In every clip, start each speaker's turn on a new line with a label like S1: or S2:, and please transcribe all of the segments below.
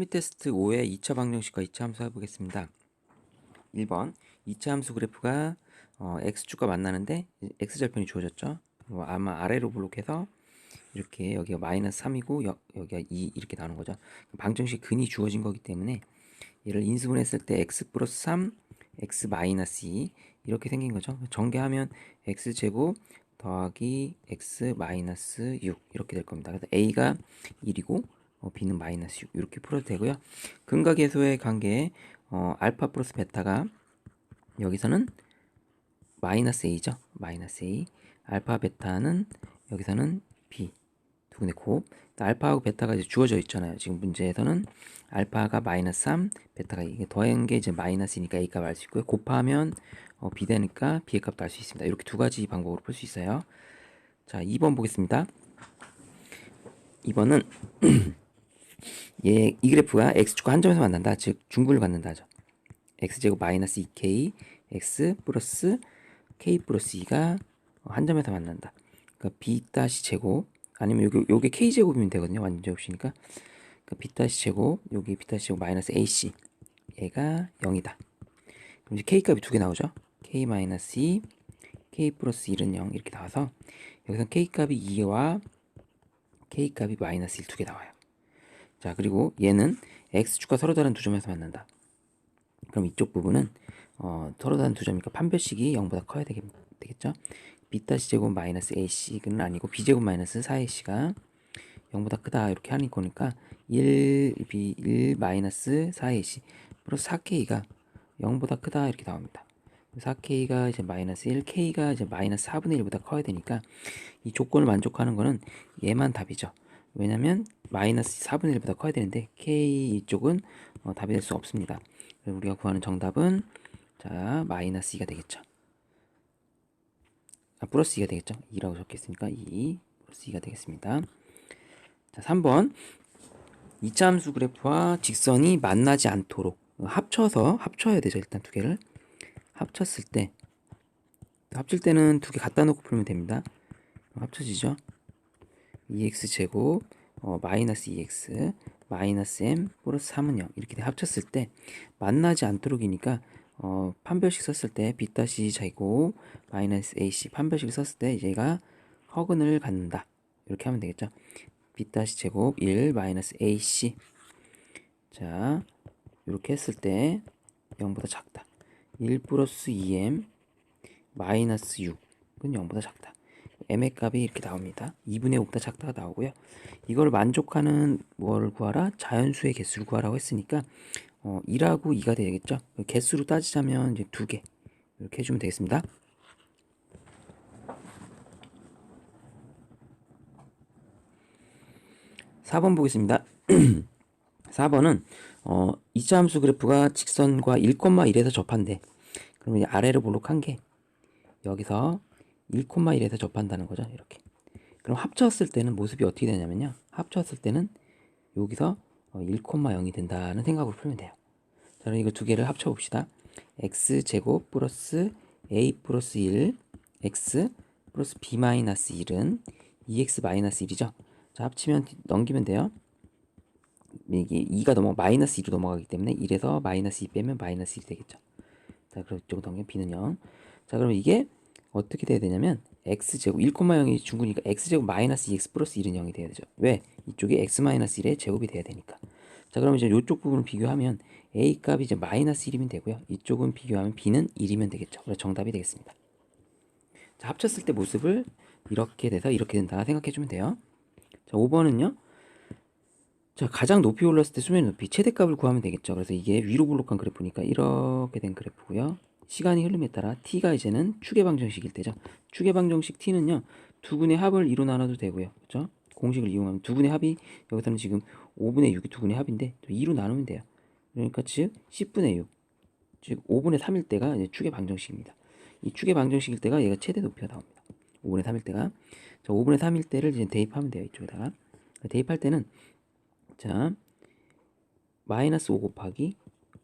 S1: 심리 테스트 5의 2차 방정식과 2차 함수 해보겠습니다. 1번 2차 함수 그래프가 x축과 만나는데 x절편이 주어졌죠. 아마 아래로 블록해서 이렇게 여기가 마이너스 3이고 여기가 2 이렇게 나오는 거죠. 방정식 근이 주어진 거기 때문에 얘를 인수분했을 때 x 플러스 3, x 마이너스 2 이렇게 생긴 거죠. 전개하면 x제곱 더하기 x 마이너스 6 이렇게 될 겁니다. 그래서 a가 1이고 b는 마이너스 6 이렇게 풀어도 되고요. 근과 계수의 관계 알파 플러스 베타가 여기서는 마이너스 a죠. 마이너스 a. 알파 베타는 여기서는 b. 두 군데 곱. 알파하고 베타가 이제 주어져 있잖아요. 지금 문제에서는 알파가 마이너스 3, 베타가 이게 더한 게 이제 마이너스니까 a 값 알 수 있고요. 곱하면 b 되니까 b의 값도 알 수 있습니다. 이렇게 두 가지 방법으로 풀 수 있어요. 자, 2번 보겠습니다. 2번은 이 그래프가 x축과 한 점에서 만난다. 즉 중분을 갖는다 하죠. x제곱 마이너스 2k x 플러스 k 플러스 2가 한 점에서 만난다. 그러니까 b 다시 제곱 아니면 요게 k 제곱이면 되거든요. 완전 없이니까. 그러니까 b 다시 제곱 여기 b 다시 제곱 마이너스 ac 얘가 0이다. 그럼 이제 k 값이 두 개 나오죠. k 마이너스 2 k 플러스 1은 0 이렇게 나와서 여기서 k 값이 2와 k 값이 마이너스 1 두 개 나와요. 자, 그리고 얘는 x축과 서로 다른 두 점에서 만난다. 그럼 이쪽 부분은 서로 다른 두 점이니까 판별식이 0보다 커야 되겠죠? b-제곱 마이너스 ac는 아니고 b제곱 마이너스 4ac가 0보다 크다 이렇게 하는 거니까 1 마이너스 4ac 플러스 4k가 0보다 크다 이렇게 나옵니다. 4k가 이제 마이너스 1, k가 이제 마이너스 4분의 1보다 커야 되니까 이 조건을 만족하는 거는 얘만 답이죠. 왜냐면 마이너스 4분의 1보다 커야 되는데 k 이쪽은 답이 될 수 없습니다. 그래서 우리가 구하는 정답은 자 마이너스 2가 되겠죠. 플러스 2가 되겠죠. 2라고 적혔으니까 2 플러스 2가 되겠습니다. 자 3번 2차 함수 그래프와 직선이 만나지 않도록 합쳐야 되죠. 일단 두 개를 합쳤을 때 합칠 때는 두 개 갖다 놓고 풀면 됩니다. 합쳐지죠. 2x 제곱 마이너스 2x 마이너스 m 플러스 3은 0 이렇게 합쳤을 때 만나지 않도록이니까 판별식 썼을 때 b 제곱 마이너스 ac 판별식 썼을 때 얘가 허근을 갖는다 이렇게 하면 되겠죠. b 제곱 1 마이너스 ac 자 이렇게 했을 때 0보다 작다. 1 플러스 2m 마이너스 6은 0보다 작다. m의 값이 이렇게 나옵니다. 2분의 5보다 작다가 나오고요. 이걸 만족하는 뭐를 구하라? 자연수의 개수를 구하라고 했으니까 1하고 2가 되겠죠. 개수로 따지자면 이제 2개 이렇게 해주면 되겠습니다. 4번 보겠습니다. 4번은 2차 함수 그래프가 직선과 1,1에서 접한대. 그러면 이제 아래로 볼록한 게 여기서 1,1에서 접한다는 거죠. 이렇게. 그럼 합쳤을 때는 모습이 어떻게 되냐면요. 합쳤을 때는 여기서 1,0이 된다는 생각으로 풀면 돼요. 자, 그럼 이거 두 개를 합쳐봅시다. x제곱 플러스 a 플러스 1 x 플러스 b 마이너스 1은 2x 마이너스 1이죠. 자, 합치면 넘기면 돼요. 이게 2가 마이너스 2로 넘어가기 때문에 1에서 마이너스 2 빼면 마이너스 1이 되겠죠. 자, 그럼 이쪽으로 넘기면 b는 0. 자, 그럼 이게 어떻게 돼야 되냐면 x제곱 1,0이 중구니까 x제곱 마이너스 2x 플러스 1은 0이 돼야 되죠. 왜? 이쪽이 x 마이너스 1의 제곱이 돼야 되니까. 자, 그럼 이제 이쪽 부분을 비교하면 a 값이 이제 마이너스 1이면 되고요. 이쪽은 비교하면 b는 1이면 되겠죠. 그래서 정답이 되겠습니다. 자, 합쳤을 때 모습을 이렇게 돼서 이렇게 된다 생각해주면 돼요. 자, 5번은요. 자, 가장 높이 올랐을 때 수면 높이 최대값을 구하면 되겠죠. 그래서 이게 위로 볼록한 그래프니까 이렇게 된 그래프고요. 시간이 흐름에 따라 t가 이제는 추계 방정식일 때죠. 추계 방정식 t는요. 두 분의 합을 2로 나눠도 되고요. 그렇죠? 공식을 이용하면 두 분의 합이 여기서는 지금 5분의 6이 두 분의 합인데 2로 나누면 돼요. 그러니까 즉 10분의 6, 즉 5분의 3일 때가 이제 추계 방정식입니다. 이 추계 방정식일 때가 얘가 최대 높이가 나옵니다. 5분의 3일 때가 자 5분의 3일 때를 이제 대입하면 돼요. 이쪽에다가 대입할 때는 자 마이너스 5 곱하기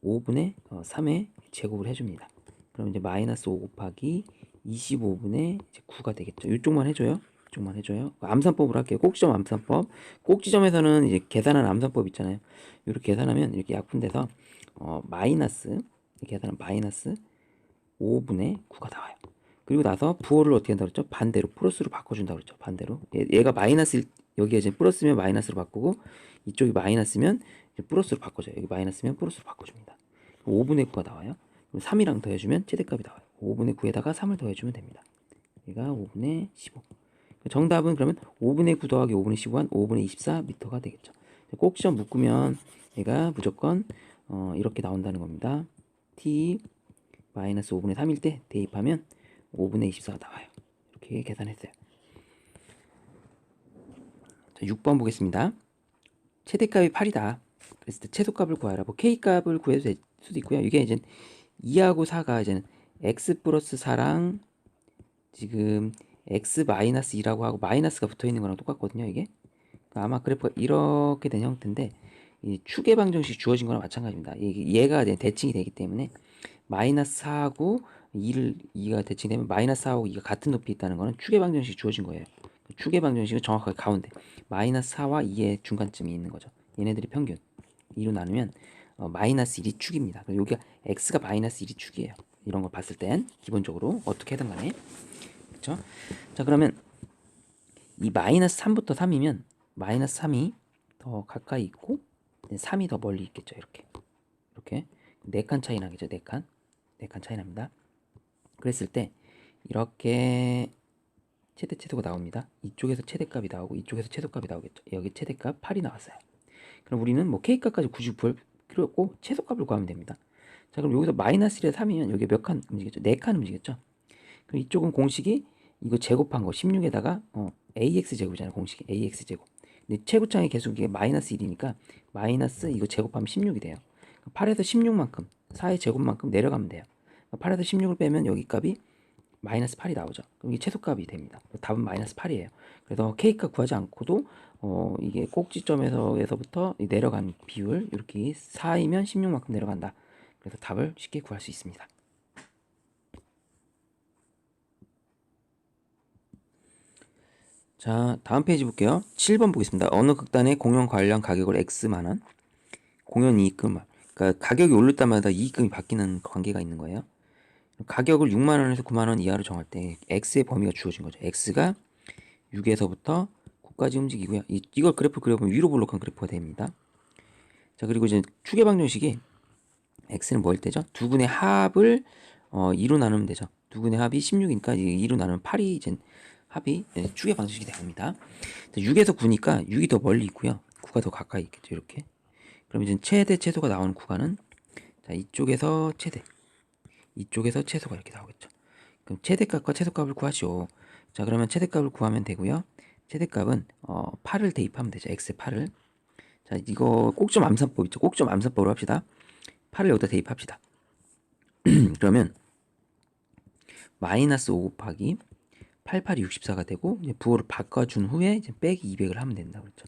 S1: 5분의 3의 제곱을 해줍니다. 그럼 이제 마이너스 5 곱하기 25분의 9가 되겠죠. 이쪽만 해줘요. 그쪽만 해줘요. 암산법으로 할게요. 꼭지점 암산법. 꼭지점에서는 이제 계산한 암산법 있잖아요. 이렇게 계산하면 이렇게 약분돼서 마이너스 이렇게 계산하면 마이너스 5분의 9가 나와요. 그리고 나서 부호를 어떻게 한다고 그랬죠? 반대로 플러스로 바꿔준다고 그랬죠. 반대로 얘가 마이너스 여기가 이제 플러스면 마이너스로 바꾸고 이쪽이 마이너스면 이제 플러스로 바꿔줘요. 여기 마이너스면 플러스로 바꿔줍니다. 5분의 9가 나와요. 그럼 3이랑 더해주면 최대값이 나와요. 5분의 9에다가 3을 더해주면 됩니다. 얘가 5분의 15. 정답은 그러면 5분의 9 더하기 5분의 15한 5분의 24m가 되겠죠. 꼭지점 묶으면 얘가 무조건 이렇게 나온다는 겁니다. t 마이너스 5분의 3일 때 대입하면 5분의 24가 나와요. 이렇게 계산했어요. 자, 6번 보겠습니다. 최대값이 8이다. 그랬을 때 최소값을 구하라. 뭐 k값을 구해도 될 수도 있고요. 이게 이제 2하고 4가 이제 x 플러스 4랑 지금 x 마이너스 2라고 하고 마이너스가 붙어 있는 거랑 똑같거든요. 이게 그러니까 아마 그래프가 이렇게 된 형태인데 이 축의 방정식 주어진 거랑 마찬가지입니다. 얘가 이제 대칭이 되기 때문에 마이너스 4하고 2가 대칭되면 마이너스 4하고 2가 같은 높이 있다는 거는 축의 방정식이 주어진 거예요. 축의 방정식은 정확하게 가운데 마이너스 4와 2의 중간쯤이 있는 거죠. 얘네들이 평균 2로 나누면 마이너스 1이 축입니다. 여기가 x가 마이너스 1이 축이에요. 이런 거 봤을 땐 기본적으로 어떻게든 간에 그렇죠? 자 그러면 이 마이너스 3부터 3이면 마이너스 3이 더 가까이 있고 3이 더 멀리 있겠죠. 이렇게 4칸 차이 나겠죠. 4칸 차이 납니다. 그랬을 때 이렇게 최대가 나옵니다. 이쪽에서 최대값이 나오고 이쪽에서 최소값이 나오겠죠. 여기 최대값 8이 나왔어요. 그럼 우리는 뭐 k값까지 굳이 구할 필요 없고 최소값을 구하면 됩니다. 자 그럼 여기서 마이너스 1에서 3이면 여기 몇 칸 움직였죠? 4칸 움직였죠. 그럼 이쪽은 공식이 이거 제곱한 거 16에다가 ax 제곱이잖아요. 공식이 ax 제곱. 근데 최고창의 계수기 마이너스 1이니까 마이너스 이거 제곱하면 16이 돼요. 8에서 16만큼 4의 제곱만큼 내려가면 돼요. 8에서 16을 빼면 여기 값이 마이너스 8이 나오죠. 그럼 이게 최소값이 됩니다. 답은 마이너스 8이에요. 그래서 k값 구하지 않고도 이게 꼭지점에서부터 내려간 비율 이렇게 4이면 16만큼 내려간다. 그래서 답을 쉽게 구할 수 있습니다. 자 다음 페이지 볼게요. 7번 보겠습니다. 어느 극단의 공연 관련 가격을 x만원 공연 이익금 그러니까 가격이 오를 때마다 이익금이 바뀌는 관계가 있는 거예요. 가격을 6만원에서 9만원 이하로 정할 때 x의 범위가 주어진 거죠. x가 6에서부터 9까지 움직이고요. 이걸 그래프 그려보면 위로 볼록한 그래프가 됩니다. 자 그리고 이제 축의 방정식이 x는 뭐일 때죠? 두 근의 합을 2로 나누면 되죠. 두 근의 합이 16이니까 2로 나누면 8이 이제 합이 축의 방정식이 됩니다. 6에서 9니까 6이 더 멀리 있고요. 9가 더 가까이 있겠죠. 이렇게. 그럼 이제 최대 최소가 나오는 구간은 자 이쪽에서 최대 이쪽에서 최소가 이렇게 나오겠죠. 그럼 최대값과 최소값을 구하시오. 자 그러면 최대값을 구하면 되고요. 최대값은 8을 대입하면 되죠. x 8을. 자 이거 꼭점 암산법 있죠. 꼭점 암산법으로 합시다. 8을 여기다 대입합시다. 그러면 마이너스 5 곱하기 88이 64가 되고 이제 부호를 바꿔준 후에 이제 빼기 200을 하면 된다고 그랬죠.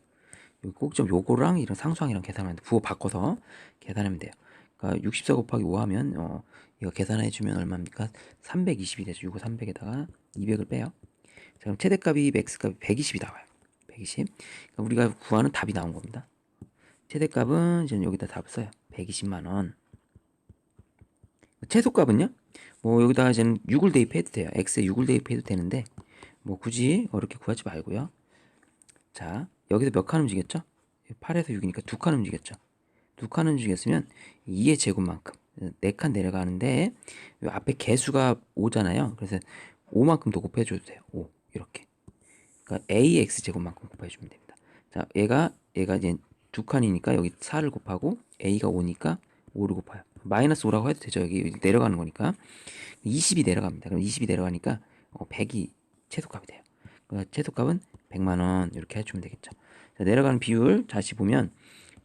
S1: 여기 꼭점 요거랑 이런 상수항이랑 계산하면 돼. 부호 바꿔서 계산하면 돼요. 그러니까 64 곱하기 5 하면 이거 계산해주면 얼마입니까? 320이 되죠. 이거 300에다가 200을 빼요. 자, 그럼 최대값이 x값이 120이 나와요. 120. 그러니까 우리가 구하는 답이 나온 겁니다. 최대값은 이제 여기다 답 써요. 120만 원. 최소값은요? 뭐 여기다 이제 6을 대입해도 돼요. x에 6을 대입해도 되는데 뭐 굳이 어렵게 구하지 말고요. 자, 여기서 몇 칸 움직였죠? 8에서 6이니까 2칸 움직였죠. 2칸 움직였으면 2의 제곱만큼 4칸 내려가는데 요 앞에 개수가 5잖아요. 그래서 5만큼 더 곱해줘도 돼요. 5 이렇게. 그러니까 ax 제곱만큼 곱해주면 됩니다. 자, 얘가 이제 2칸이니까 여기 4를 곱하고 a가 5니까 5를 곱해요. 마이너스 5라고 해도 되죠. 여기 내려가는 거니까 20이 내려갑니다. 그럼 20이 내려가니까 100이 최소값이 돼요. 그러니까 최소값은 100만 원 이렇게 해주면 되겠죠. 자, 내려가는 비율 다시 보면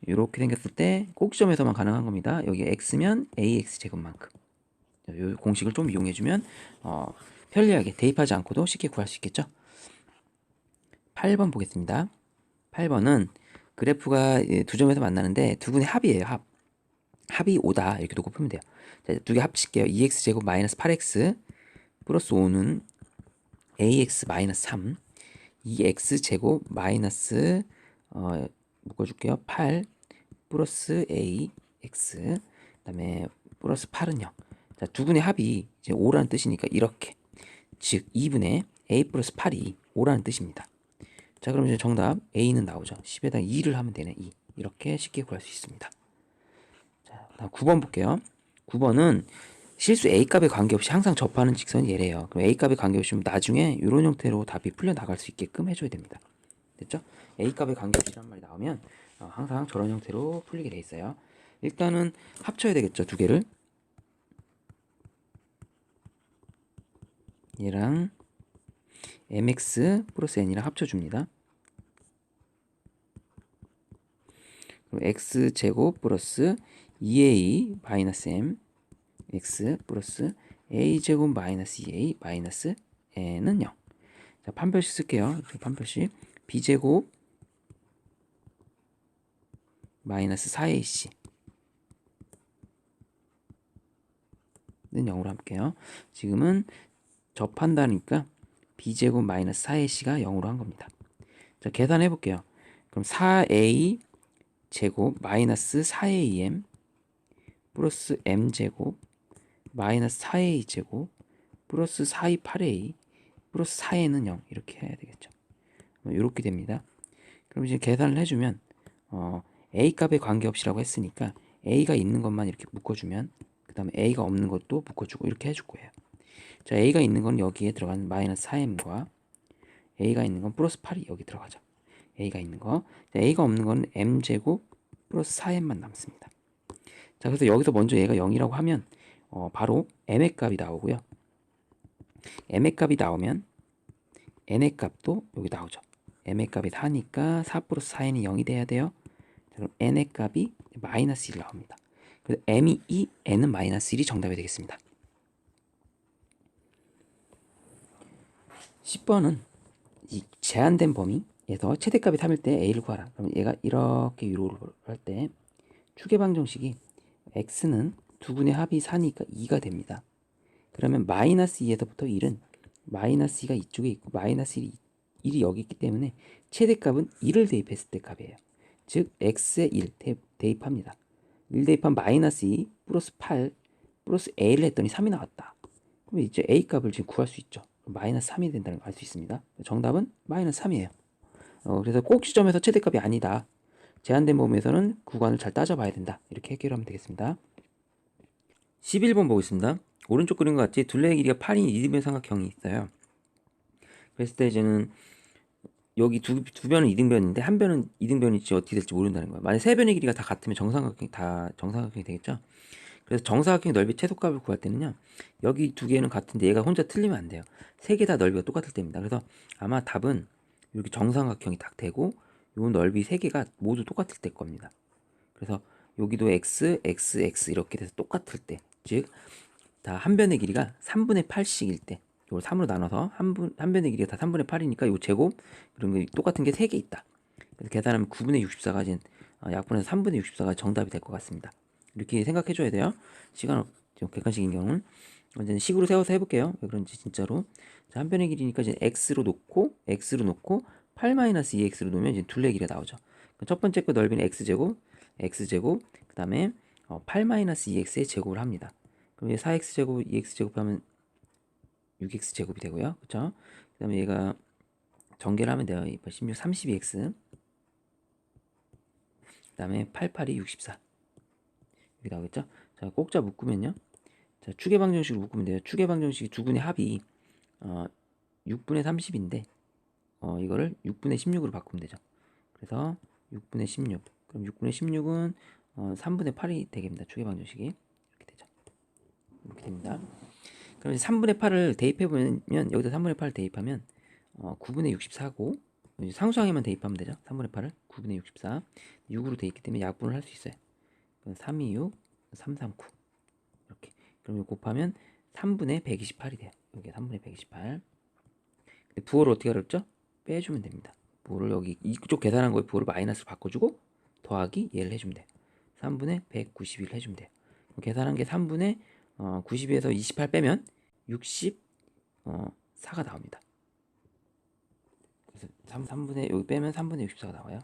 S1: 이렇게 생겼을 때 꼭지점에서만 가능한 겁니다. 여기 x면 ax 제곱만큼. 이 공식을 좀 이용해주면 편리하게 대입하지 않고도 쉽게 구할 수 있겠죠. 8번 보겠습니다. 8번은 그래프가 두 점에서 만나는데 두 분의 합이에요. 합이 5다 이렇게 놓고 풀면 돼요. 자, 두 개 합칠게요. 2x 제곱 마이너스 8x 플러스 5는 ax 마이너스 3 2x제곱 마이너스 묶어줄게요. 8 플러스 ax 그 다음에 플러스 8은 0. 자, 두 분의 합이 이제 5라는 뜻이니까 이렇게, 즉 2분의 a 플러스 8이 5라는 뜻입니다. 자, 그럼 이제 정답 a는 나오죠. 10에다 2를 하면 되네. 2. 이렇게 쉽게 구할 수 있습니다. 자, 다음 9번 볼게요. 9번은 실수 a값에 관계없이 항상 접하는 직선이 얘래요. 그럼 a값에 관계없이 나중에 이런 형태로 답이 풀려 나갈 수 있게끔 해줘야 됩니다. 됐죠? a값에 관계없이란 말이 나오면 항상 저런 형태로 풀리게 돼 있어요. 일단은 합쳐야 되겠죠, 두 개를. 얘랑 mx 플러스 n이랑 합쳐줍니다. 그럼 x제곱 플러스 2a 마이너스 m x 플러스 a제곱 마이너스 2a 마이너스 n은 0. 자, 판별식 쓸게요. 판별식 b제곱 마이너스 4ac 는 0으로 할게요. 지금은 접한다니까 b제곱 마이너스 4ac가 0으로 한 겁니다. 자, 계산해 볼게요. 그럼 4a 제곱 마이너스 4am 플러스 m제곱 마이너스 4a 제곱 플러스 428a 플러스 4a는 0 이렇게 해야 되겠죠. 이렇게 됩니다. 그럼 이제 계산을 해주면 a 값에 관계없이라고 했으니까 a가 있는 것만 이렇게 묶어주면 그 다음에 a가 없는 것도 묶어주고 이렇게 해줄 거예요. 자, a가 있는 건 여기에 들어간 마이너스 4m과 a가 있는 건 플러스 8이 여기 들어가죠. a가 있는 거. 자, a가 없는 건 m제곱 플러스 4m만 남습니다. 자, 그래서 여기서 먼저 얘가 0이라고 하면 바로 m의 값이 나오고요. m의 값이 나오면 n의 값도 여기 나오죠. m의 값이 4니까 4 플러스 4n이 0이 돼야 돼요. 자, 그럼 n의 값이 마이너스 1 나옵니다. 그래서 m이 2, n은 마이너스 1이 정답이 되겠습니다. 10번은 이 제한된 범위에서 최대값이 3일 때 a를 구하라. 그럼 얘가 이렇게 위로를 할 때 추계방정식이 x는 두 분의 합이 4니까 2가 됩니다. 그러면 마이너스 2에서부터 1은 마이너스 2가 이쪽에 있고 마이너스 1이 여기 있기 때문에 최대값은 1을 대입했을 때 값이에요. 즉 x에 1 대입합니다. 1 대입한 마이너스 2 플러스 8 플러스 a를 했더니 3이 나왔다. 그럼 이제 a 값을 지금 구할 수 있죠. 마이너스 3이 된다는 걸 알 수 있습니다. 정답은 마이너스 3이에요. 그래서 꼭 시점에서 최대값이 아니다. 제한된 범위에서는 구간을 잘 따져봐야 된다. 이렇게 해결하면 되겠습니다. 11번 보겠습니다. 오른쪽 그림과 같이 둘레의 길이가 8인 이등변 삼각형이 있어요. 그랬을 때 이제는 여기 두 변은 이등변인데 한 변은 이등변일지 어떻게 될지 모른다는 거예요. 만약 세 변의 길이가 다 같으면 정삼각형이 되겠죠. 그래서 정사각형 넓이 최소값을 구할 때는요, 여기 두 개는 같은데 얘가 혼자 틀리면 안 돼요. 세 개 다 넓이가 똑같을 때입니다. 그래서 아마 답은 이렇게 정사각형이 딱 되고 요 넓이 세 개가 모두 똑같을 때 겁니다. 그래서 여기도 x, x, x 이렇게 돼서 똑같을 때, 즉 다 한 변의 길이가 3분의 8씩일 때, 이걸 3으로 나눠서 한 변의 길이가 다 3분의 8이니까 요 제곱 이런 거 똑같은 게 3개 있다. 그래서 계산하면 9분의 64가 약분해서 3분의 64가 정답이 될 것 같습니다. 이렇게 생각해 줘야 돼요. 시간 객관식인 경우는 이제 식으로 세워서 해볼게요. 왜 그런지 진짜로. 자, 한 변의 길이니까 이제 x로 놓고 8-2x로 놓으면 이제 둘레 길이가 나오죠. 첫 번째 거 넓이는 x제곱 그 다음에 8-2x의 제곱을 합니다. 그럼 이제 4x제곱 2x제곱 하면 6x제곱이 되고요. 그쵸? 그 다음에 얘가 전개를 하면 돼요. 16, 32x 그 다음에 88이 64 여기 나오겠죠? 자, 꼭자 묶으면요. 자, 추계방정식으로 묶으면 돼요. 추계방정식이 두 분의 합이 6분의 30인데 이거를 6분의 16으로 바꾸면 되죠. 그래서 6분의 16 그럼 6분의 16은 3분의 8이 되겠습니다. 추계방정식이 이렇게 되죠. 이렇게 됩니다. 그럼 이제 3분의 8을 대입해보면 여기다 3분의 8을 대입하면 9분의 64고 상수항에만 대입하면 되죠. 3분의 8을 9분의 64 6으로 대입했기 때문에 약분을 할 수 있어요. 326, 339 이렇게. 그럼 이거 곱하면 3분의 128이 돼요. 여기 3분의 128. 근데 부호를 어떻게 알았죠? 빼주면 됩니다. 부호를 여기 이쪽 계산한 거에 부호를 마이너스로 바꿔주고 더하기 얘를 해주면 돼요. 3분의 191 해주면 돼요. 계산한 게 3분의 92에서 28 빼면 64가 나옵니다. 그래서 3분의 여기 빼면 3분의 64가 나와요.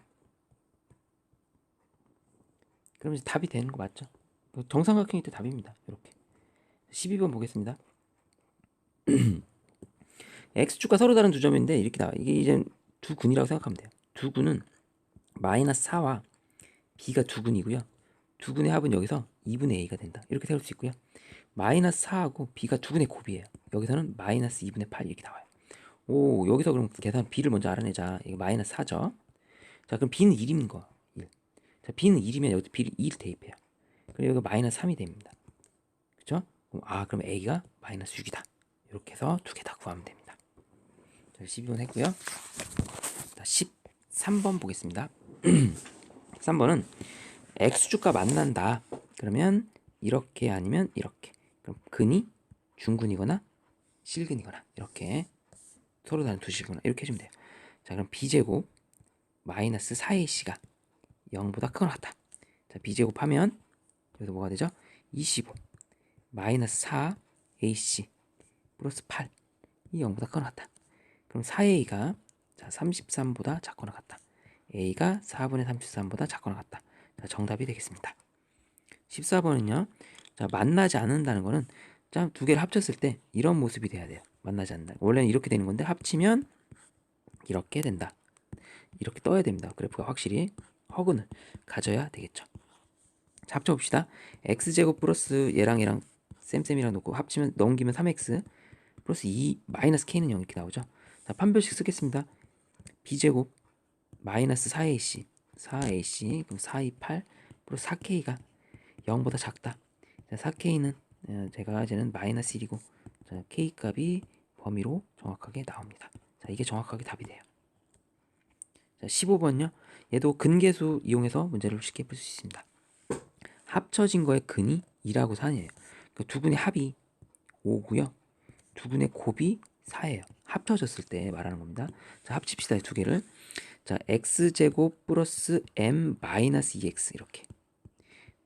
S1: 그럼 이제 답이 되는 거 맞죠? 정삼각형일 때 답입니다. 이렇게 12번 보겠습니다. x축과 서로 다른 두 점인데 이렇게 나와요. 이게 이제 두 근이라고 생각하면 돼요. 두 근은 마이너스 4와 b가 두 근이고요. 두 근의 합은 여기서 2분의 a가 된다. 이렇게 세울 수 있고요. 마이너스 4하고 b가 두 근의 곱이에요. 여기서는 마이너스 2분의 8 이렇게 나와요. 오, 여기서 그럼 계산 b를 먼저 알아내자. 이거 마이너스 4죠. 자, 그럼 b는 1인 거. 1. 자, b는 1이면 여기 b를 2를 대입해요. 그리고 여기 마이너스 3이 됩니다. 그쵸? 그럼 a가 마이너스 6이다. 이렇게 해서 두 개 다 구하면 됩니다. 자, 12번 했고요. 자, 13번 보겠습니다. 3번은 x축과 만난다. 그러면 이렇게 아니면 이렇게. 그럼 근이 중근이거나 실근이거나 이렇게 서로 다른 두 실근이거나 이렇게 해주면 돼요. 자, 그럼 b제곱 마이너스 4ac가 0보다 크거나 같다. 자, b제곱 하면 여기서 뭐가 되죠? 25 마이너스 4ac 플러스 8이 0보다 크거나 같다. 그럼 4a가 자 33보다 작거나 같다. a가 4분의 33보다 작거나 같다. 자, 정답이 되겠습니다. 14번은요. 자, 만나지 않는다는 거는 자, 두 개를 합쳤을 때 이런 모습이 돼야 돼요. 만나지 않는다. 원래는 이렇게 되는 건데 합치면 이렇게 된다. 이렇게 떠야 됩니다. 그래프가 확실히 허근을 가져야 되겠죠. 자, 합쳐봅시다. x제곱 플러스 얘랑 쌤이랑 놓고 합치면 넘기면 3x 플러스 2 마이너스 k는 0 이렇게 나오죠. 자, 판별식 쓰겠습니다. b제곱 마이너스 4ac 그럼 4, 2, 8 플러스 4k가 0보다 작다. 자, 4k는 제가 이제는 마이너스 1이고 자, k값이 범위로 정확하게 나옵니다. 자, 이게 정확하게 답이 돼요. 자, 15번요. 얘도 근계수 이용해서 문제를 쉽게 풀 수 있습니다. 합쳐진 거의 근이 2라고 4예요. 그러니까 두 근의 합이 5고요. 두 근의 곱이 4예요. 합쳐졌을 때 말하는 겁니다. 자, 합칩시다. 두 개를. 자, x제곱 플러스 m 마이너스 2x 이렇게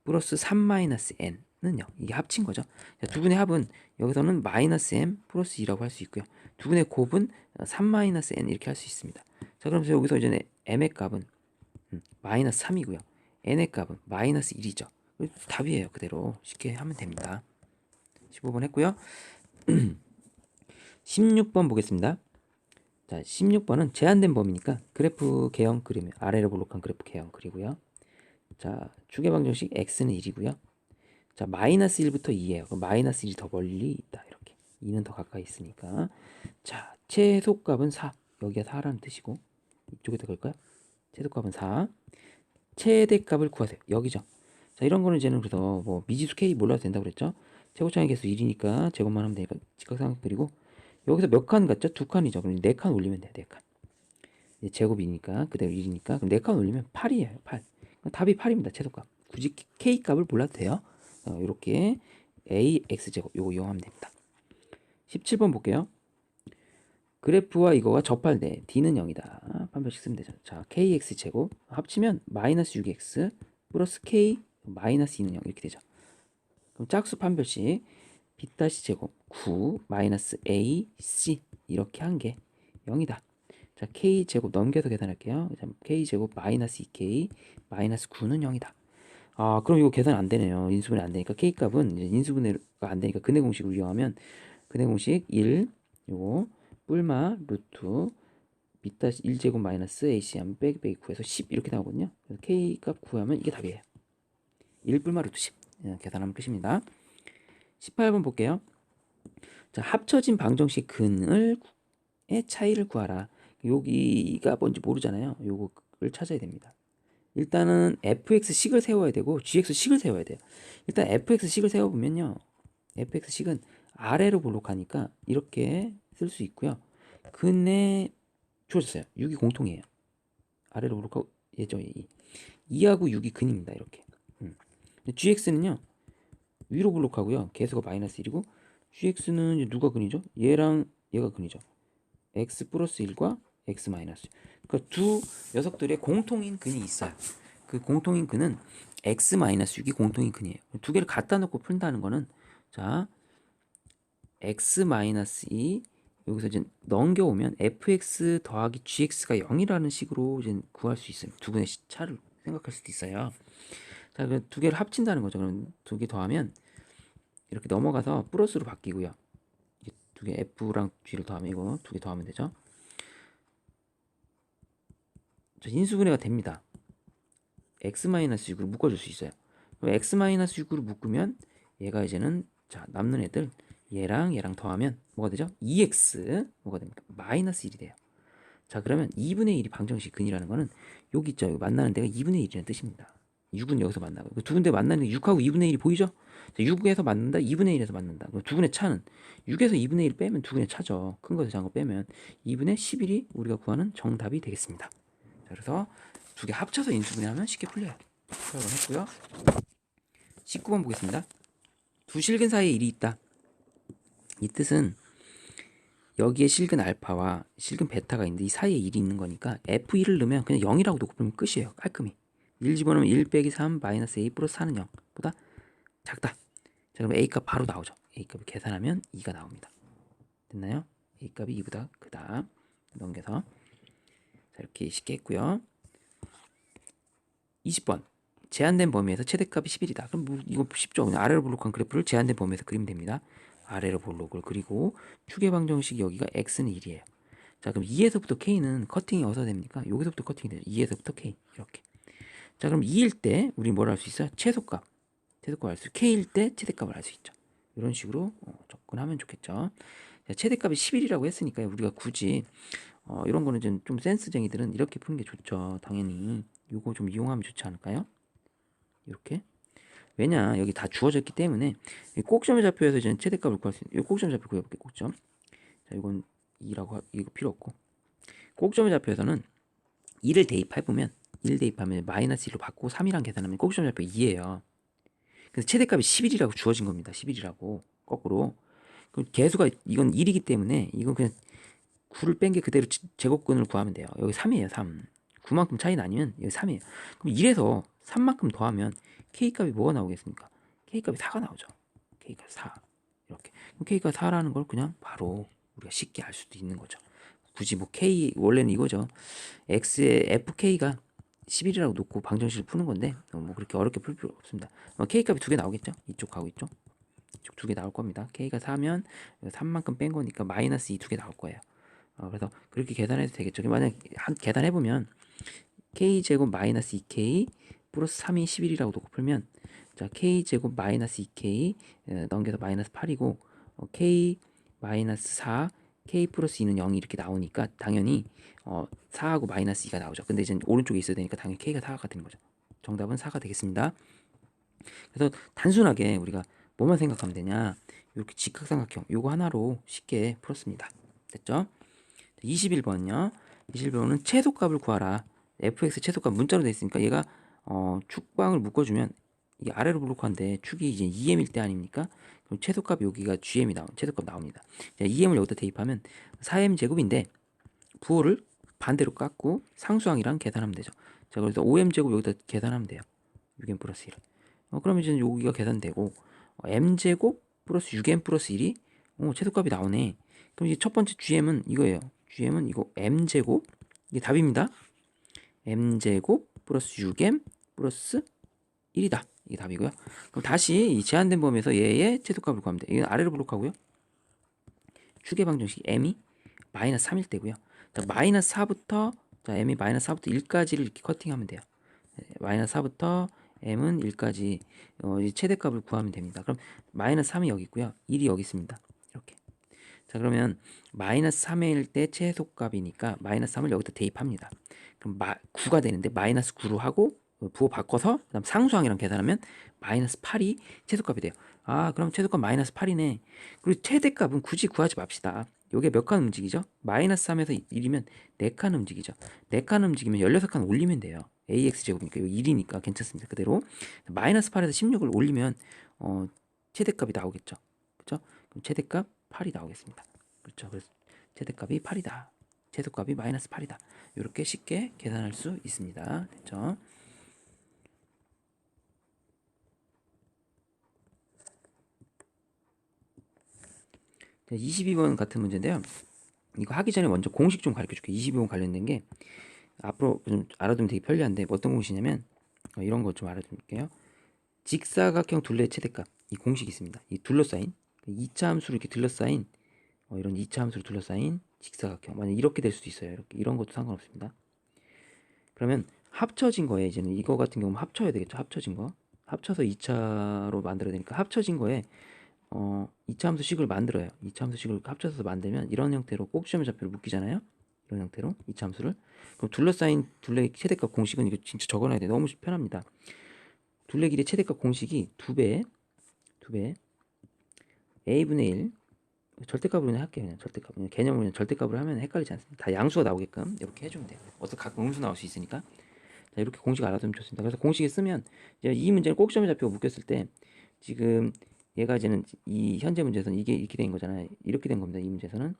S1: 플러스 3 마이너스 n는요. 이게 합친 거죠. 자, 두 근의 합은 여기서는 마이너스 m 플러스 2라고 할 수 있고요. 두 근의 곱은 3 마이너스 n 이렇게 할 수 있습니다. 자, 그럼 여기서 이제 m의 값은 마이너스 3이고요. n의 값은 마이너스 1이죠. 답이에요. 그대로 쉽게 하면 됩니다. 15번 했고요. 16번 보겠습니다. 자, 16번은 제한된 범위니까 그래프 개형 그리면 아래로 볼록한 그래프 개형 그리고요. 자, 추계 방정식 x는 1이고요. 자, 마이너스 1부터 2예요. 그럼 마이너스 1이 더 멀리 있다. 이렇게 2는 더 가까이 있으니까. 자, 최소값은 4. 여기가 4라는 뜻이고 이쪽에다 걸까요? 최소값은 4. 최대값을 구하세요. 여기죠. 자, 이런 거는 이제는 그래서 뭐 미지수 k 몰라도 된다고 그랬죠. 최고차의 개수 1이니까 제곱만 하면 되니까 직각삼각 그리고 여기서 몇 칸 같죠? 두 칸이죠. 그럼 4칸 올리면 돼요. 4칸. 제곱이니까 그대로 1이니까 그럼 4칸 올리면 8이에요. 8. 답이 8입니다. 최소값. 굳이 k 값을 몰라도 돼요. 이렇게 ax 제곱 요거 이용하면 됩니다. 17번 볼게요. 그래프와 이거가 접할 때 d는 0이다. 판별식 쓰면 되죠. 자, kx제곱 합치면 마이너스 6x 플러스 k 마이너스 2는 0 이렇게 되죠. 그럼 짝수 판별식 b-제곱 9 마이너스 ac 이렇게 한 게 0이다. 자, k제곱 넘겨서 계산할게요. k제곱 마이너스 2k 마이너스 9는 0이다. 아, 그럼 이거 계산 안 되네요. 인수분해 안 되니까 k값은 이제 인수분해가 안 되니까 근해 공식을 이용하면 근해 공식 1 요거 뿔마 루트 비타 1제곱 마이너스 ac 하면 빼기 9에서 10 이렇게 나오거든요. 그래서 k값 구하면 이게 답이에요. 1 뿔마 루트 10 계산하면 끝입니다. 18번 볼게요. 자, 합쳐진 방정식 근의 차이를 구하라. 여기가 뭔지 모르잖아요. 요거를 찾아야 됩니다. 일단은 fx식을 세워야 되고 gx식을 세워야 돼요. 일단 fx식을 세워보면요. fx식은 아래로 볼록하니까 이렇게 쓸 수 있고요. 근에 주어졌어요. 6이 공통이에요. 아래로 볼록하고 얘죠. 2하고 6이 근입니다. 이렇게. gx는요. 위로 볼록하고요. 개수가 마이너스 1이고 gx는 이제 누가 근이죠? 얘랑 얘가 근이죠. x 플러스 1과 x 마이너스. 그러니까 두 녀석들의 공통인 근이 있어요. 그 공통인 근은 x 마이너스 6이 공통인 근이에요. 두 개를 갖다 놓고 푼다는 거는 자 x 마이너스 2 여기서 이제 넘겨오면 fx 더하기 gx가 0이라는 식으로 이제 구할 수 있어요. 두 분의 차를 생각할 수도 있어요. 자, 그 두 개를 합친다는 거죠. 그럼 두 개 더하면 이렇게 넘어가서 플러스로 바뀌고요. 두 개 f랑 g를 더하면 이거 두 개 더하면 되죠. 자, 인수분해가 됩니다. x-6으로 묶어줄 수 있어요. 그럼 x-6으로 묶으면 얘가 이제는 자 남는 애들 얘랑 더하면 뭐가 되죠? 2x 뭐가 됩니까? 마이너스 1이 돼요. 자 그러면 2분의 1이 방정식 근이라는 거는 여기 있죠. 여기 만나는 데가 2분의 1이라는 뜻입니다. 6은 여기서 만나고 두 군데 만나는 게 6하고 2분의 1이 보이죠? 자, 6에서 만난다, 2분의 1에서 만난다. 그럼 두 분의 차는 6에서 2분의 1 빼면 두 분의 차죠. 큰 거에서 작은 거 빼면 2분의 11이 우리가 구하는 정답이 되겠습니다. 자, 그래서 두 개 합쳐서 인수분해하면 쉽게 풀려요. 수학을 했고요. 19번 보겠습니다. 두 실근 사이에 1이 있다. 이 뜻은 여기에 실근 알파와 실근 베타가 있는데 이 사이에 1이 있는 거니까 F1을 넣으면 그냥 0이라고 놓고 풀면 끝이에요. 깔끔히. 1 집어넣으면 1 빼기 3 마이너스 A 플러스 4는 0보다 작다. 자 그럼 A값 바로 나오죠. A값을 계산하면 2가 나옵니다. 됐나요? A값이 2보다 크다. 넘겨서 자 이렇게 쉽게 했고요. 20번 제한된 범위에서 최대값이 10이다. 그럼 뭐 이거 쉽죠. 그냥 아래로 볼록한 그래프를 제한된 범위에서 그리면 됩니다. 아래로 볼록을 그리고 축의 방정식 여기가 x는 1이에요. 자 그럼 2에서부터 k는 커팅이 어디서 됩니까? 여기서부터 커팅이 되죠. 2에서부터 k 이렇게. 자 그럼 2일 때 우리 뭘 할 수 있어요? 최소값 알 수 k일 때 최대값을 알 수 있죠. 이런 식으로 접근하면 좋겠죠. 자, 최대값이 11이라고 했으니까 우리가 굳이 이런 거는 좀 센스쟁이들은 이렇게 푸는 게 좋죠. 당연히 이거 좀 이용하면 좋지 않을까요? 이렇게. 왜냐 여기 다 주어졌기 때문에 꼭점의 좌표에서 이제 최대값을 구할 수 있는 이 꼭점의 좌표 구해볼게. 꼭점. 자 이건 2라고 이거 필요 없고 꼭점의 좌표에서는 2를 대입해보면 1 대입하면 마이너스 1로 바꾸고 3이랑 계산하면 꼭점의 좌표 2예요. 그래서 최대값이 11이라고 주어진 겁니다. 11이라고 거꾸로. 그럼 개수가 이건 1이기 때문에 이건 그냥 9를 뺀 게 그대로 제곱근을 구하면 돼요. 여기 3이에요. 3. 9만큼 차이 나면 여기 3이에요. 그럼 1에서 3만큼 더하면 K값이 뭐가 나오겠습니까? K값이 4가 나오죠. K값 4. 이렇게. 그럼 K가 4라는 걸 그냥 바로 우리가 쉽게 알 수도 있는 거죠. 굳이 뭐 K 원래는 이거죠. X의 FK가 11이라고 놓고 방정식을 푸는 건데 뭐 그렇게 어렵게 풀 필요 없습니다. K값이 두 개 나오겠죠? 이쪽하고 이쪽. 이쪽 두 개 나올 겁니다. K가 4면 3만큼 뺀 거니까 마이너스 2 두 개 나올 거예요. 그래서 그렇게 계산해도 되겠죠. 만약 한 계산해보면 K제곱 마이너스 2K 플러스 3이 11이라고 놓고 풀면 자 K제곱 마이너스 2K 넘겨서 마이너스 8이고 K 마이너스 4 K 플러스 2는 0이 이렇게 나오니까 당연히 4하고 마이너스 2가 나오죠. 근데 이제 오른쪽에 있어야 되니까 당연히 K가 4가 되는 거죠. 정답은 4가 되겠습니다. 그래서 단순하게 우리가 뭐만 생각하면 되냐 이렇게 직각삼각형 요거 하나로 쉽게 풀었습니다. 됐죠? 21번요. 21번은 최소값을 구하라. fx 최소값 문자로 되어 있으니까 얘가 축방을 묶어주면 이게 아래로 블록한데 축이 이제 2m일 때 아닙니까? 그럼 최소값 여기가 gm이 최소값 나옵니다. 자, 2m을 여기다 대입하면 4m 제곱인데 부호를 반대로 깎고 상수항이랑 계산하면 되죠. 자 그래서 5m 제곱 여기다 계산하면 돼요. 6m 플러스 1. 그러면 이제 여기가 계산되고 m 제곱 플러스 6m 플러스 1이 최소값이 나오네. 그럼 이제 첫 번째 gm은 이거예요. gm은 이거 m제곱 이게 답입니다. m제곱 플러스 6m 플러스 1이다. 이게 답이고요. 그럼 다시 이 제한된 범위에서 얘의 최소값을 구하면 돼. 이건 아래로 블록하고요. 축의 방정식 m이 마이너스 3일 때고요. 자, 마이너스 4부터 자 m이 마이너스 4부터 1까지를 이렇게 커팅하면 돼요. 마이너스 4부터 m은 1까지 최대값을 구하면 됩니다. 그럼 마이너스 3이 여기 있고요. 1이 여기 있습니다. 이렇게. 자 그러면 마이너스 3일 때 최소값이니까 마이너스 3을 여기다 대입합니다. 그럼 9가 되는데 마이너스 9로 하고 부호 바꿔서 그다음 상수항이랑 계산하면 마이너스 8이 최소값이 돼요. 그럼 최소값 마이너스 8이네. 그리고 최대값은 굳이 구하지 맙시다. 요게 몇 칸 움직이죠? 마이너스 3에서 1이면 4칸 움직이죠. 4칸 움직이면 16칸 올리면 돼요. AX제곱이니까 1이니까 괜찮습니다. 그대로 마이너스 8에서 16을 올리면 최대값이 나오겠죠. 그렇죠? 그럼 최대값 8이 나오겠습니다. 그렇죠. 그래서 최대값이 8이다. 최소값이 마이너스 8이다. 이렇게 쉽게 계산할 수 있습니다. 됐죠? 자, 22번 같은 문제인데요. 이거 하기 전에 먼저 공식 좀 가르쳐 줄게. 22번 관련된 게 앞으로 좀 알아두면 되게 편리한데 어떤 공식이냐면 이런 거 좀 알아둘게요. 직사각형 둘레의 최대값 이 공식이 있습니다. 이 둘러싸인 2차 함수로 이렇게 둘러싸인 이런 2차 함수로 둘러싸인 직사각형 만약 이렇게 될 수도 있어요. 이렇게 이런 것도 상관없습니다. 그러면 합쳐진 거에 이제는 이거 같은 경우는 합쳐야 되겠죠. 합쳐진 거 합쳐서 2차로 만들어야 되니까 합쳐진 거에 2차 함수식을 만들어요. 2차 함수식을 합쳐서 만들면 이런 형태로 꼭지점의 좌표를 묶이잖아요. 이런 형태로 2차 함수를. 그럼 둘러싸인 둘레의 최대값 공식은 이거 진짜 적어놔야 돼. 너무 편합니다. 둘레 길이의 최대값 공식이 2배 a분의 1 절대값으로 그냥 할게요. 그냥 절대값. 그냥 개념으로 그냥 절대값으로 하면 헷갈리지 않습니다. 다 양수가 나오게끔 이렇게 해주면 돼요. 어차피 가끔 음수 나올 수 있으니까. 자, 이렇게 공식 알아두면 좋습니다. 그래서 공식에 쓰면 이제 이 문제는 꼭지점의 좌표가 묶였을 때 지금 얘가 이제는 이 현재 문제에서는 이게 이렇게 된 거잖아요. 이렇게 된 겁니다. 이 문제에서는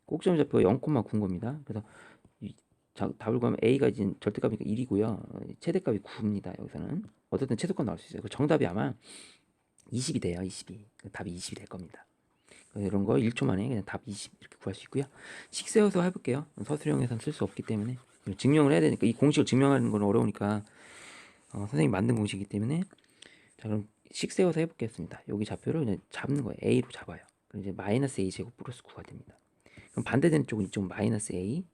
S1: 꼭지점의 좌표가 0,9인 겁니다. 그래서 답을 구하면 a가 이제 절대값이니까 1이고요. 최대값이 9입니다. 여기서는 어쨌든 최소값 나올 수 있어요. 그 정답이 아마 20이 돼요. 20이 답이 20이 될 겁니다. 이런 거 1초 만에 그냥 답 20 이렇게 구할 수 있고요. 식 세워서 해볼게요. 서술형에서는 쓸 수 없기 때문에 증명을 해야 되니까 이 공식을 증명하는 건 어려우니까 선생님이 만든 공식이기 때문에 자 그럼 식 세워서 해보겠습니다. 여기 좌표를 그냥 잡는 거예요. a로 잡아요. 그럼 이제 마이너스 a 제곱 플러스 9가 됩니다. 그럼 반대되는 쪽은 이쪽 마이너스 a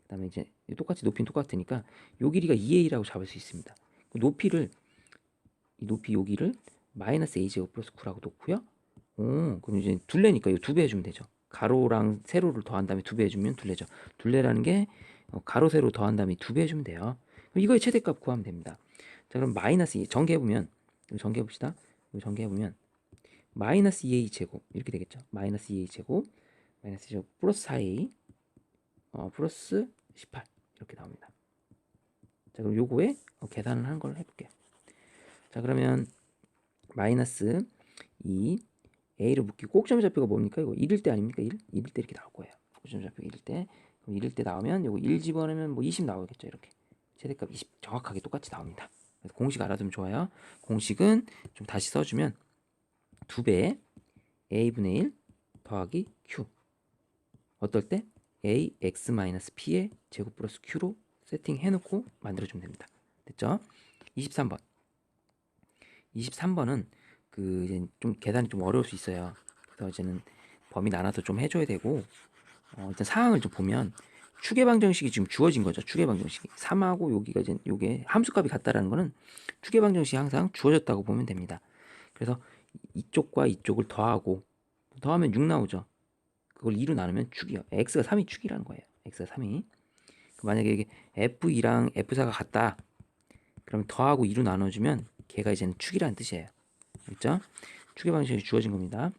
S1: 그다음에 이제 똑같이 높이는 똑같으니까 요 길이가 2a라고 잡을 수 있습니다. 그 높이를 이 높이 여기를 마이너스 a 제곱 플러스 9라고 놓고요. 그럼 이제 둘레니까 이거 2배 해주면 되죠. 가로랑 세로를 더한 다음에 2배 해주면 둘레죠. 둘레라는 게 가로 세로 더한 다음에 2배 해주면 돼요. 그럼 이거의 최대값 구하면 됩니다. 자 그럼 마이너스 2 전개해보면 전개해봅시다. 전개해보면 마이너스 2a 제곱 이렇게 되겠죠. 마이너스 2a 제곱 마이너스 2 제곱 플러스 4a 플러스 18 이렇게 나옵니다. 자 그럼 요거에 계산을 하는 걸 해볼게요. 자 그러면 마이너스 2 a를 묶이고 꼭지점 좌표가 뭡니까? 이거 1일 때 아닙니까? 1일 때 이렇게 나올 거예요. 꼭지점 좌표가 1일 때. 그럼 1일 때 나오면 요거 1 집어넣으면 뭐 20 나오겠죠. 이렇게. 최대값 20 정확하게 똑같이 나옵니다. 그래서 공식 알아두면 좋아요. 공식은 좀 다시 써주면 2배 a분의 1 더하기 q 어떨 때? a x-p의 제곱 플러스 q로 세팅해놓고 만들어주면 됩니다. 됐죠? 23번 23번은 이제 좀 계산이 좀 어려울 수 있어요. 그래서 이제는 범위 나눠서 좀 해줘야 되고 일단 상황을 좀 보면 추계방정식이 지금 주어진 거죠. 추계방정식이 3하고 여기가 이제 요게 함수값이 같다라는 거는 추계방정식이 항상 주어졌다고 보면 됩니다. 그래서 이쪽과 이쪽을 더하면 6 나오죠. 그걸 2로 나누면 축이요. x가 3이 축이라는 거예요. x가 3이. 만약에 이게 f2랑 f4가 같다. 그러면 더하고 2로 나눠주면 걔가 이제는 축이라는 뜻이에요. 그렇죠? 추계 방식이 주어진 겁니다.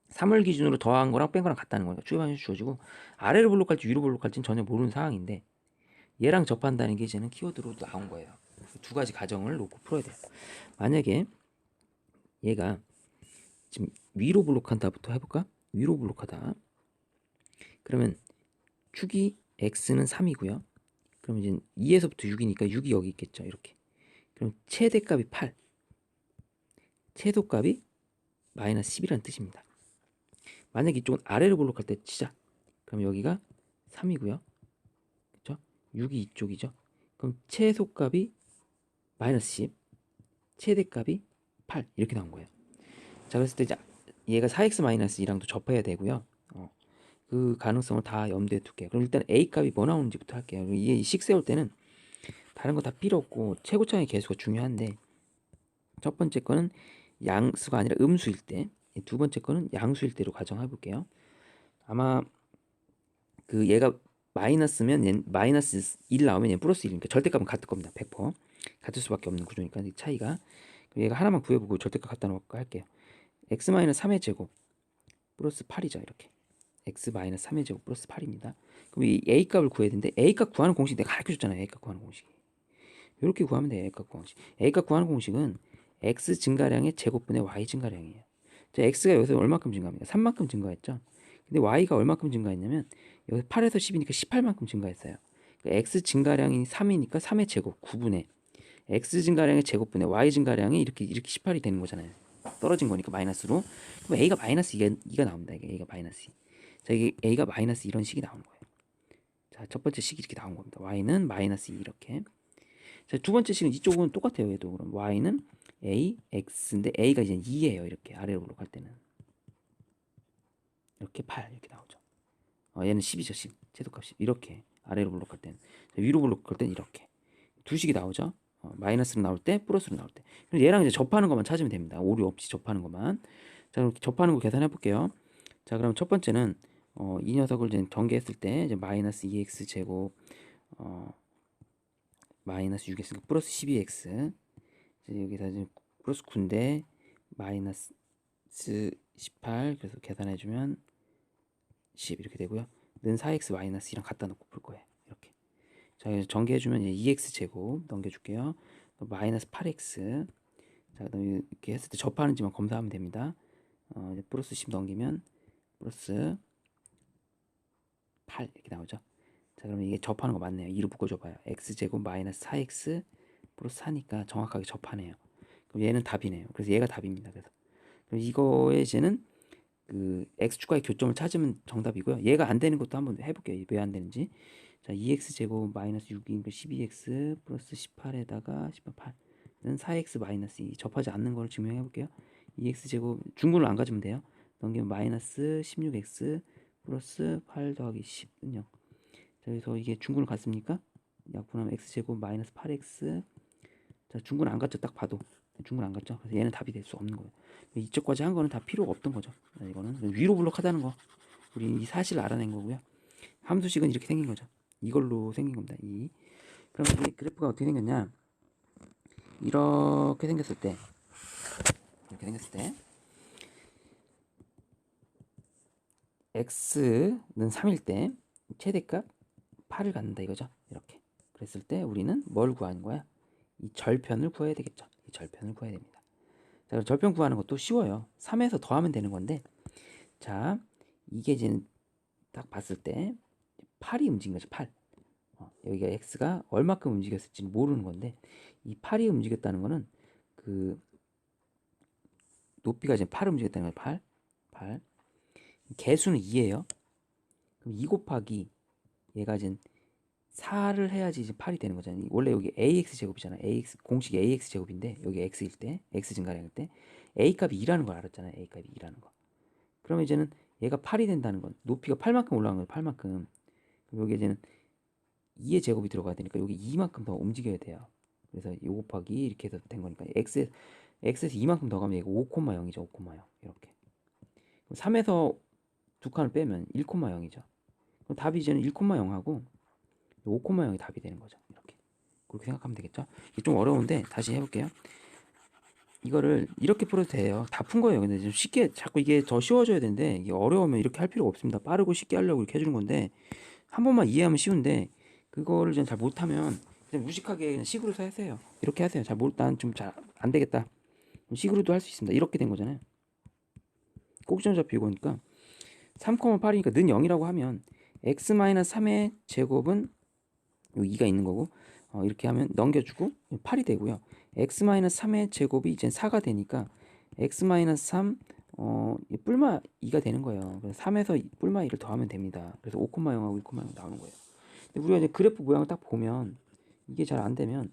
S1: 3을 기준으로 더한 거랑 뺀 거랑 같다는 거예요. 추계 방식이 주어지고 아래로 볼록할지 위로 볼록할지는 전혀 모르는 상황인데 얘랑 접한다는 게 이제는 키워드로 나온 거예요. 두 가지 가정을 놓고 풀어야 돼요. 만약에 얘가 지금 위로 볼록한다부터 해볼까? 위로 볼록하다. 그러면 축이 x는 3이고요. 그럼 이제 2에서부터 6이니까 6이 여기 있겠죠. 이렇게. 그럼 최대값이 8. 최소값이 마이너스 10이라는 뜻입니다. 만약 이쪽은 아래로 볼록할 때 치자. 그럼 여기가 3이고요. 그렇죠? 6이 이쪽이죠. 그럼 최소값이 마이너스 10, 최대값이 8 이렇게 나온 거예요. 자, 그랬을 때 이제 얘가 4x-2랑도 접해야 되고요. 그 가능성을 다 염두에 둘게요. 그럼 일단 a 값이 뭐 나오는지부터 할게요. 이게 식 세울 때는 다른 거 다 필요 없고 최고차의 개수가 중요한데 첫 번째 거는 양수가 아니라 음수일 때, 두 번째 거는 양수일 때로 가정해 볼게요. 아마 얘가 마이너스면 얘 마이너스 1 나오면 얘 플러스 1이니까 절대값은 같을 겁니다. 100% 같을 수밖에 없는 구조니까 이 차이가. 얘가 하나만 구해보고 절대값 갖다 놓고 할게요. x-3의 제곱 플러스 8이죠. 이렇게 x-3의 제곱 플러스 8입니다. 그럼 이 a 값을 구해야 되는데 a 값 구하는 공식 내가 가르쳐줬잖아요. a 값 구하는 공식 이렇게 구하면 돼요. a 값 구하는 공식. a 값 구하는 공식은 x 증가량의 제곱분의 y 증가량이에요. 자, x가 여기서 얼마큼 증가합니까? 3만큼 증가했죠. 근데 y가 얼마큼 증가했냐면 여기 8에서 10이니까 18만큼 증가했어요. 그러니까 x 증가량이 3이니까 3의 제곱 9분의 x 증가량의 제곱분의 y 증가량이 이렇게 18이 되는 거잖아요. 떨어진 거니까 마이너스로. 그럼 a가 마이너스 2가 나옵니다. 이게 a가 마이너스 2. 자, 이게 a가 마이너스 이런 식이 나오는 거예요. 자, 첫 번째 식이 이렇게 나온 겁니다. y는 마이너스 2 이렇게. 자, 두 번째 식은 이쪽은 똑같아요. 얘도 그럼 y는 a x인데 a가 이제 2예요. 이렇게 아래로 올라갈 때는 이렇게 8 이렇게 나오죠. 얘는 10이죠. 10 최소값 10 이렇게 아래로 올라갈 때는, 자, 위로 올라갈 때는 이렇게 두 식이 나오죠. 마이너스로 나올 때, 플러스로 나올 때. 그럼 얘랑 이제 접하는 것만 찾으면 됩니다. 오류 없이 접하는 것만. 자, 그럼 접하는 거 계산해 볼게요. 자, 그럼 첫 번째는 이 녀석을 이제 전개했을 때 이제 마이너스 2x 제곱 마이너스 6x 플러스 12x, 여기다 이제 플러스 9인데 마이너스 18, 그래서 계산해주면 10 이렇게 되고요. 는 4x 마이너스 2랑 갖다 놓고 풀 거예요. 이렇게. 자, 그래서 전개해주면 이제 2x 제곱 넘겨줄게요. 마이너스 8x. 자, 그다음에 이렇게 했을 때 접하는지만 검사하면 됩니다. 이제 플러스 10 넘기면 플러스 8 이렇게 나오죠. 자, 그러면 이게 접하는 거 맞네요. 2로 묶어줘봐요. x제곱 마이너스 4x 플러스 4니까 정확하게 접하네요. 그럼 얘는 답이네요. 그래서 얘가 답입니다. 그래서 그럼 이거에 이제는 그 x축과의 교점을 찾으면 정답이고요. 얘가 안 되는 것도 한번 해볼게요. 왜 안 되는지. 자, 2x제곱 마이너스 6인 12x 플러스 18에다가 18은 4x 마이너스 2 접하지 않는 걸 증명해 볼게요. 2x제곱 중근을 안 가지면 돼요. 넘기면 마이너스 16x 플러스 8 더하기 10은 0. 자, 그래서 이게 중근을 갔습니까? 약분하면 x제곱 마이너스 8x. 자, 중근 안 갔죠. 딱 봐도 중근 안 갔죠. 그래서 얘는 답이 될 수 없는 거예요. 이쪽까지 한 거는 다 필요가 없던 거죠. 자, 이거는 위로 블록하다는 거, 우리 이 사실을 알아낸 거고요. 함수식은 이렇게 생긴 거죠. 이걸로 생긴 겁니다. 그럼 이 그래프가 어떻게 생겼냐? 이렇게 생겼을 때, x는 3일 때 최대값 8을 갖는다 이거죠. 이렇게. 그랬을 때 우리는 뭘 구하는 거야? 이 절편을 구해야 되겠죠. 이 절편을 구해야 됩니다. 자, 절편 구하는 것도 쉬워요. 3에서 더하면 되는 건데, 자, 이게 이제 딱 봤을 때 8이 움직인 거죠. 8. 여기가 x가 얼마큼 움직였을지 모르는 건데, 이 8이 움직였다는 거는 그 높이가 이제 8 움직였다는 거예요. 8. 개수는 2예요. 그럼 2 곱하기 얘가 이제 4를 해야지 이제 8이 되는 거잖아요. 원래 여기 ax 제곱이잖아요. ax 공식이 ax 제곱인데 여기 x일 때, x 증가량일 때 a 값이 2라는 걸 알았잖아요. a 값이 2라는 거. 그러면 이제는 얘가 8이 된다는 건 높이가 8만큼 올라간 거예요. 8만큼. 그럼 여기 이제는 2의 제곱이 들어가야 되니까 여기 2만큼 더 움직여야 돼요. 그래서 2 곱하기 이렇게 해서 된 거니까 x에서 2만큼 더 가면 얘가 5,0이죠. 5,0 이렇게. 그럼 3에서 두 칸을 빼면 1,0이죠. 그럼 답이 이제는 1,0하고 5,0이 답이 되는 거죠. 이렇게. 그렇게 생각하면 되겠죠. 이게 좀 어려운데 다시 해볼게요. 이거를 이렇게 풀어도 돼요. 다 푼 거예요. 근데 좀 쉽게 자꾸 이게 더 쉬워져야 되는데 이게 어려우면 이렇게 할 필요가 없습니다. 빠르고 쉽게 하려고 이렇게 해주는 건데 한 번만 이해하면 쉬운데 그거를 잘 못하면 그냥 무식하게 그냥 식으로 하세요. 이렇게 하세요. 난 좀 잘 안 되겠다. 식으로도 할 수 있습니다. 이렇게 된 거잖아요. 꼭지점 잡히고 그러니까 3,8이니까 는 0이라고 하면 x-3의 제곱은 요 2가 있는 거고 이렇게 하면 넘겨주고 8이 되고요. x-3의 제곱이 이제 4가 되니까 x-3 뿔마 2가 되는 거예요. 그래서 3에서 뿔마 2를 더하면 됩니다. 그래서 5,0하고 1,0 나오는 거예요. 근데 우리가 이제 그래프 모양을 딱 보면 이게 잘 안 되면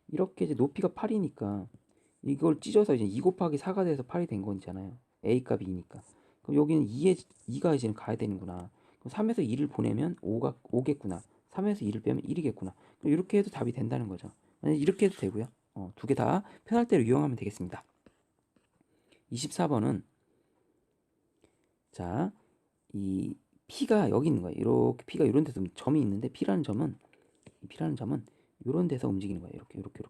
S1: 이렇게 이제 높이가 8이니까 이걸 찢어서 이제 2 곱하기 4가 돼서 8이 된 거잖아요. a 값이 2니까. 그럼 여기는 2가 이제 가야 되는구나. 그럼 3에서 2를 보내면 5겠구나. 3에서 2를 빼면 1이겠구나. 그럼 이렇게 해도 답이 된다는 거죠. 이렇게 해도 되고요. 두 개 다 편할 대로 이용하면 되겠습니다. 24번은 자, 이 P가 여기 있는 거예요. 이렇게 P가 이런 데서 점이 있는데 P라는 점은 이런 데서 움직이는 거예요. 이렇게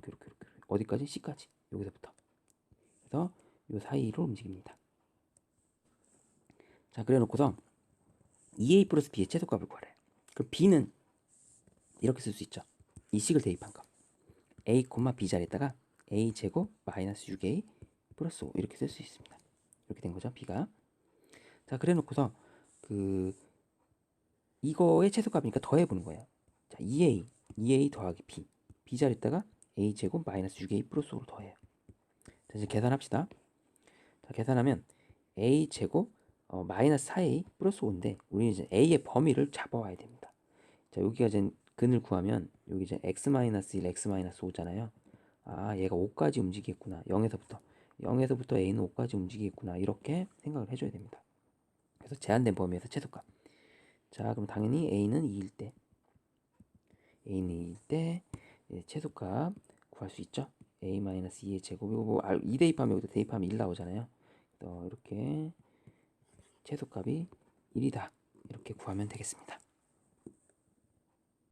S1: 어디까지? C까지. 여기서부터. 그래서 이 사이로 움직입니다. 자, 그래 놓고서 2A 플러스 B의 최소값을 구하래. 그럼 B는 이렇게 쓸 수 있죠. 이 식을 대입한 거. A, B 자리에다가 A 제곱 마이너스 6A 플러스 5 이렇게 쓸 수 있습니다. 이렇게 된 거죠. B가. 자, 그래 놓고서 이거의 최소값이니까 더해보는 거예요. 자, 2A 더하기 B 자리에다가 A 제곱 마이너스 6A 플러스 5로 더해요. 자, 이제 계산합시다. 자, 계산하면 A 제곱 마이너스 4a 플러스 5인데 우리는 이제 a의 범위를 잡아와야 됩니다. 자, 여기가 이제 근을 구하면 여기 이제 x-1, x-5잖아요. 아, 얘가 5까지 움직이겠구나. 0에서부터 a는 5까지 움직이겠구나. 이렇게 생각을 해줘야 됩니다. 그래서 제한된 범위에서 최소값. 자, 그럼 당연히 a는 2일 때 최소값 구할 수 있죠. a-2의 제곱이고 2 대입하면 여기다 대입하면 1 나오잖아요. 이렇게 최소값이 1이다. 이렇게 구하면 되겠습니다.